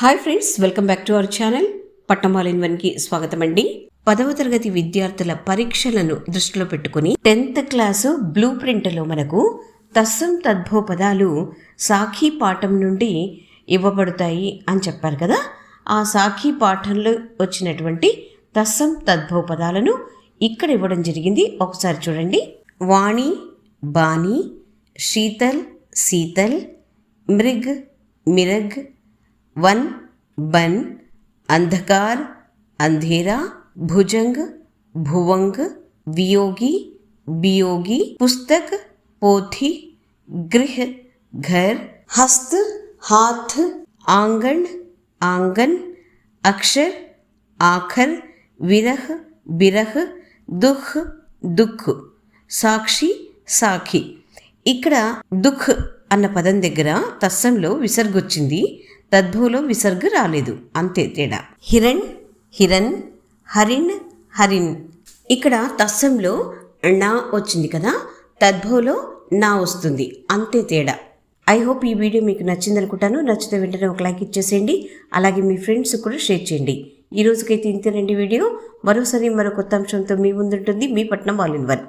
Hi friends, welcome back to our channel. పట్నం all in one కి స్వాగతం అండి. 10వ తరగతి విద్యార్థుల పరీక్షలను దృష్టిలో పెట్టుకుని 10th క్లాసు బ్లూ ప్రింట్లో మనకు తస్సం తద్భవ పదాలు సాఖీ పాఠం నుండి ఇవ్వబడతాయి అని చెప్పారు కదా. ఆ సాఖీ పాఠంలో వచ్చినటువంటి తస్సం తద్భవ పదాలను ఇక్కడ ఇవ్వడం జరిగింది. ఒకసారి చూడండి. వాణి, బాణి, శీతల్, శీతల్, మృగ్, మిరగ్, वन, बन, अंधकार, अंधेरा, भुजंग, भुवंग, वियोगी, वियोगी, पुस्तक, पोथी, गृह, घर, हस्त, हाथ, आंगन, आंगन, अक्षर, आखर, विरह, बिरह, दुख, दुख, साक्षी, साखी. ఇక్కడ దుఃఖ్ అన్న పదం దగ్గర తస్సంలో విసర్గ వచ్చింది, తద్భవలో విసర్గ రాలేదు, అంతే తేడా. హిరణ్, హిరణ్, హరిణ్, హరిణ్. ఇక్కడ తస్సంలో నా వచ్చింది కదా, తద్భవలో నా వస్తుంది, అంతే తేడా. ఐ హోప్ ఈ వీడియో మీకు నచ్చింది అనుకుంటాను. నచ్చితే వెంటనే ఒక లైక్ ఇచ్చేసేయండి. అలాగే మీ ఫ్రెండ్స్ కూడా షేర్ చేయండి. ఈ రోజుకైతే ఇంతేనండి వీడియో. మరోసారి మరో కొత్త అంశంతో మీ ముందుంటుంది మీ పట్నం ఆల్ ఇన్ వన్.